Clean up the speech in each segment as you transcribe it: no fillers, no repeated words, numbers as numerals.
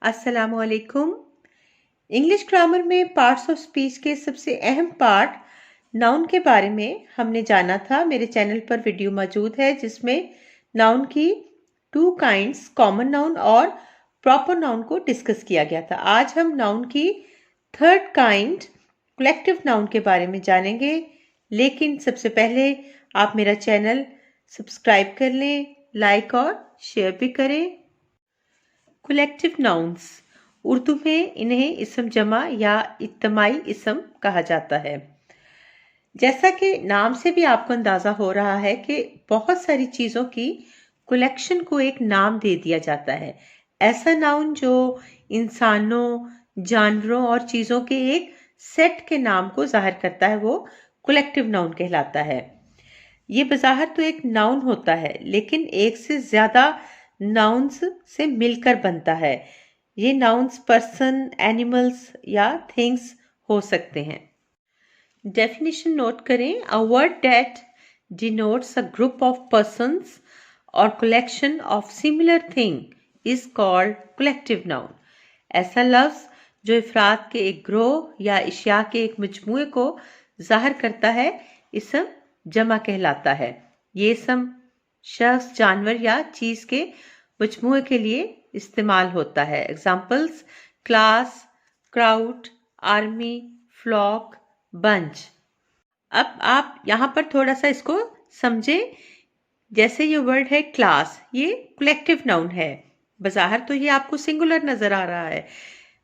अस्सलामुअलैकुम। English grammar में parts of speech के सबसे अहम पार्ट नाउन के बारे में हमने जाना था। मेरे चैनल पर वीडियो मौजूद है जिसमें नाउन की टू काइंड्स, कॉमन नाउन और प्रॉपर नाउन को डिस्कस किया गया था। आज हम नाउन की थर्ड काइंड, कलेक्टिव नाउन के बारे में जानेंगे। लेकिन सबसे पहले आप मेरा चैनल सब्सक्राइब कर लें, लाइक और शेयर भी करें। कलेक्टिव नाउन्स, उर्दू में इन्हें इसम जमा या इज्तिमाई इसम कहा जाता है। जैसा कि नाम से भी आपको अंदाजा हो रहा है कि बहुत सारी चीजों की कलेक्शन को एक नाम दे दिया जाता है। ऐसा नाउन जो इंसानों, जानवरों और चीजों के एक सेट के नाम को जाहिर करता है वो कलेक्टिव नाउन कहलाता है। ये बज़ाहिर तो एक नाउन होता है लेकिन एक से ज्यादा नाउन्स से मिलकर बनता है। ये नाउन्स पर्सन, एनिमल्स या थिंग्स हो सकते हैं। डेफिनेशन नोट करें। A word that denotes a group of persons और collection of similar thing is called collective noun. ऐसा लफ्ज जो अफराद के एक ग्रोह या अशिया के एक मजमूए को जाहिर करता है इसम जमा कहलाता है। ये इसम शख्स, जानवर या चीज के मजमूए के लिए इस्तेमाल होता है। Examples: class, crowd, army, flock, bunch. अब आप यहाँ पर थोड़ा सा इसको समझे। जैसे ये वर्ड है क्लास, ये कलेक्टिव नाउन है। बज़ाहिर तो ये आपको सिंगुलर नजर आ रहा है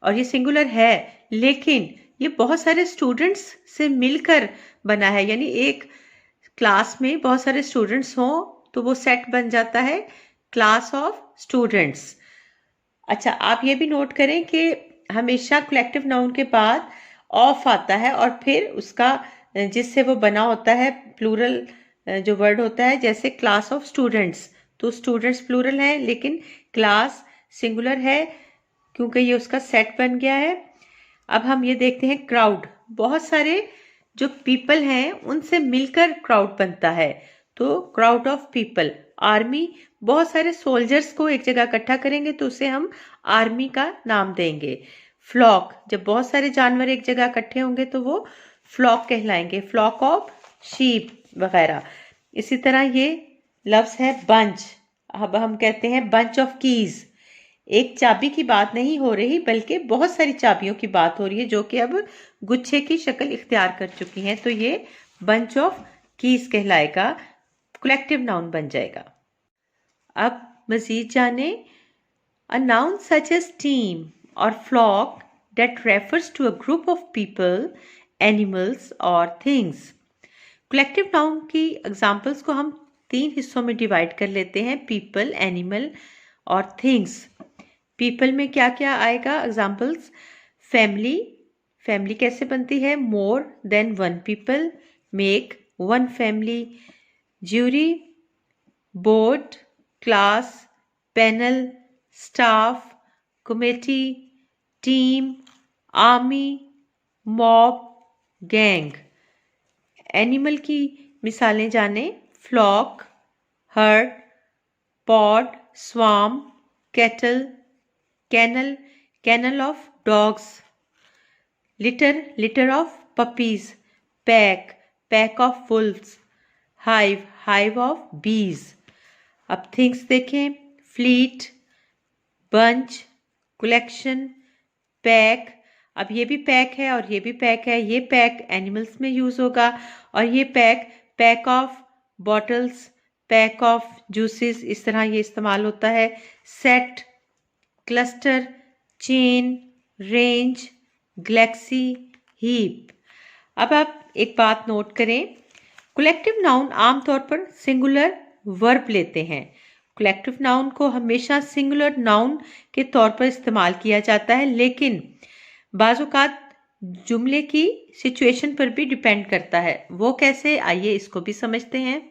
और ये सिंगुलर है, लेकिन ये बहुत सारे स्टूडेंट्स से मिलकर बना है। यानी एक क्लास में बहुत सारे स्टूडेंट्स हों तो वो सेट बन जाता है क्लास ऑफ स्टूडेंट्स। अच्छा, आप ये भी नोट करें कि हमेशा कलेक्टिव नाउन के बाद ऑफ आता है और फिर उसका जिससे वो बना होता है प्लूरल जो वर्ड होता है। जैसे क्लास ऑफ स्टूडेंट्स, तो स्टूडेंट्स प्लूरल है लेकिन क्लास सिंगुलर है क्योंकि ये उसका सेट बन गया है। अब हम ये देखते हैं क्राउड। बहुत सारे जो पीपल हैं उनसे मिलकर क्राउड बनता है, तो क्राउड ऑफ पीपल। आर्मी, बहुत सारे सोल्जर्स को एक जगह इकट्ठा करेंगे तो उसे हम आर्मी का नाम देंगे। फ्लॉक, जब बहुत सारे जानवर एक जगह इकट्ठे होंगे तो वो फ्लॉक कहलाएंगे, फ्लॉक ऑफ शीप वगैरह। इसी तरह ये लफ्ज है बंच। अब हम कहते हैं बंच ऑफ कीज। एक चाबी की बात नहीं हो रही बल्कि बहुत सारी चाबियों की बात हो रही है जो कि अब गुच्छे की शक्ल इख्तियार कर चुकी हैं, तो ये बंच ऑफ कीज कहलाएगा, कलेक्टिव नाउन बन जाएगा। अब मजीद जाने। A noun such as team और flock that refers to a group of people, animals or things. Collective noun की एग्जाम्पल्स को हम 3 हिस्सों में डिवाइड कर लेते हैं: पीपल, एनिमल और थिंग्स। पीपल में क्या क्या आएगा एग्जाम्पल्स? फैमिली, फैमिली कैसे बनती है? More than one people make one family. Jury, board, class, panel, staff, committee, team, army, mob, gang. Animal की मिसालें जाने। Flock, herd, pod, swarm, cattle, kennel, kennel of dogs. Litter, litter of puppies. Pack, pack of wolves. Hive, hive of bees. अब things देखें। Fleet, bunch, collection, pack. अब ये भी pack है और ये भी पैक है। ये पैक एनिमल्स में यूज होगा और ये pack, pack of bottles, pack of juices, इस तरह ये इस्तेमाल होता है। Set, cluster, chain, range, Galaxy, heap. अब आप एक बात नोट करें। कलेक्टिव नाउन आमतौर पर सिंगुलर वर्ब लेते हैं। कलेक्टिव नाउन को हमेशा सिंगुलर नाउन के तौर पर इस्तेमाल किया जाता है, लेकिन बाज़-औक़ात जुमले की सिचुएशन पर भी डिपेंड करता है। वो कैसे, आइए इसको भी समझते हैं।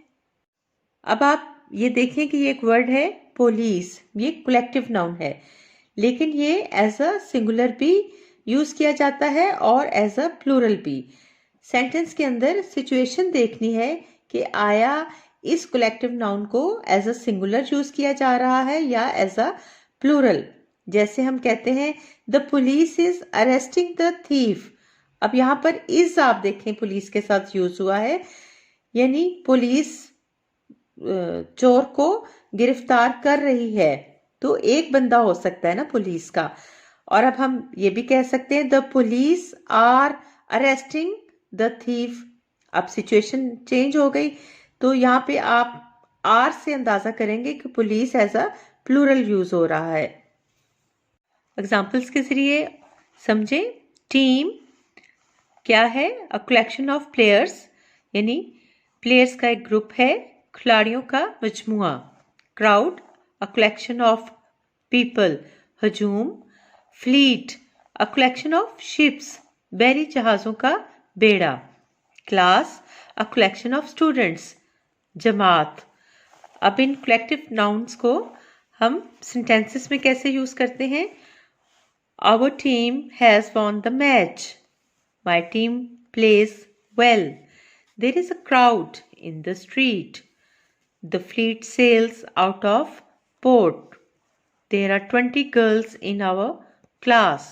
अब आप ये देखें कि ये एक वर्ड है पुलिस। ये कलेक्टिव नाउन है लेकिन ये एज अ सिंगुलर भी यूज किया जाता है और एज अ प्लूरल भी। सेंटेंस के अंदर सिचुएशन देखनी है कि आया इस कलेक्टिव नाउन को एज अ सिंगुलर यूज किया जा रहा है या एज अ प्लूरल। जैसे हम कहते हैं the police is arresting the thief. अब यहाँ पर इज आप देखें पुलिस के साथ यूज हुआ है, यानी पुलिस चोर को गिरफ्तार कर रही है, तो एक बंदा हो सकता है ना पुलिस का। और अब हम ये भी कह सकते हैं the police are arresting the thief. अब सिचुएशन चेंज हो गई, तो यहाँ पे आप आर से अंदाजा करेंगे कि police as a plural use हो रहा है। एग्जाम्पल्स के जरिए समझें। टीम क्या है? अ कलेक्शन ऑफ प्लेयर्स, यानी प्लेयर्स का एक ग्रुप है, खिलाड़ियों का मजमुआ। Crowd a collection of people, हजूम। Fleet a collection of ships, बहरी जहाज़ों का बेड़ा। Class a collection of students, जमात। अब इन कलेक्टिव नाउन्स को हम सेंटेंसेस में कैसे यूज करते हैं? Our team has won the match. My team plays well. There is a crowd in the street. The fleet sails out of port. There are 20 girls in our class.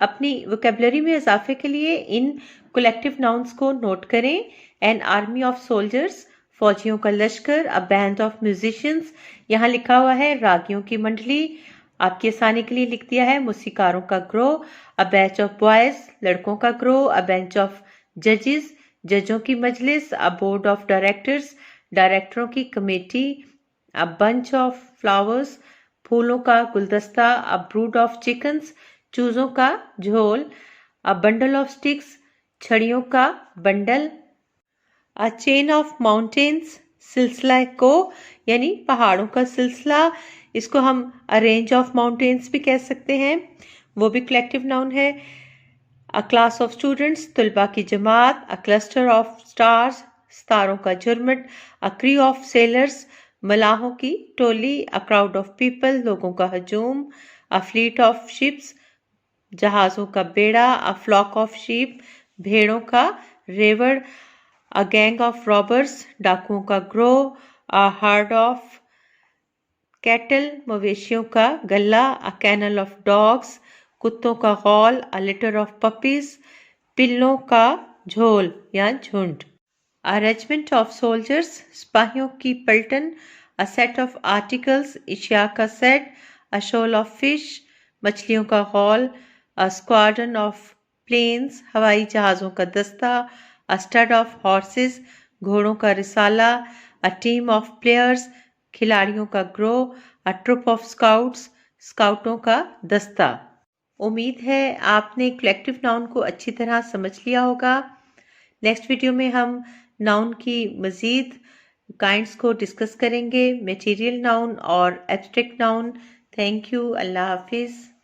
अपनी vocabulary में इजाफे के लिए इन collective nouns को note करें। An army of soldiers, फौजियों का लश्कर। A band of musicians, यहाँ लिखा हुआ है रागियों की मंडली, आपके आसानी के लिए लिख दिया है मूसीकारों का ग्रोह। अ बैच ऑफ बॉयज, लड़कों का ग्रोह। अ बेंच ऑफ जजेस, जजों की मजलिस। अ बोर्ड ऑफ डायरेक्टर्स, डायरेक्टरों की committee. A bunch of flowers, फूलों का गुलदस्ता। अ ब्रूड ऑफ चिकन्स, चूजों का झोल। अ बंडल ऑफ स्टिक्स, छड़ियों का bundle. A chain of mountains, सिलसिला को यानी पहाड़ों का सिलसिला, इसको हम अ रेंज ऑफ माउंटेन्स भी कह सकते हैं, वो भी कलेक्टिव नाउन है। अ क्लास ऑफ स्टूडेंट्स, तुलबा की जमात। अ क्लस्टर ऑफ स्टार्स, सितारों का झुरमुट। अ क्रू ऑफ सेलर्स, मलाहों की टोली। अ क्राउड ऑफ पीपल, लोगों का हजूम। अ फ्लीट ऑफ शिप्स, जहाजों का बेड़ा। अ फ्लॉक ऑफ शीप, भेड़ों का रेवड़। अ गैंग ऑफ रॉबर्स, डाकुओं का ग्रोह। अ हर्ड ऑफ कैटल, मवेशियों का गल्ला। अ कैनल ऑफ डॉग्स, कुत्तों का गौल। अ लिटर ऑफ पपीज, पिल्लों का झोल या झुंड। अ रेजिमेंट ऑफ सोल्जर्स, सिपाहियों की पलटन। अ सेट ऑफ आर्टिकल्स, इशिया का set. A shoal of fish, मछलियों का गौल। अ स्क्वाड्रन ऑफ प्लेन्स, हवाई जहाज़ों का दस्ता। अ स्टड ऑफ हॉर्सेस, घोड़ों का रिसाला। अ टीम ऑफ प्लेयर्स, खिलाड़ियों का ग्रोह। अ ट्रुप ऑफ स्काउट्स, स्काउटों का दस्ता। उम्मीद है आपने कलेक्टिव नाउन को अच्छी तरह समझ लिया होगा। नेक्स्ट वीडियो में हम नाउन की मज़ीद काइंड्स को डिस्कस करेंगे, मटेरियल नाउन और एब्स्ट्रैक्ट नाउन। Thank you. अल्लाह हाफिज़।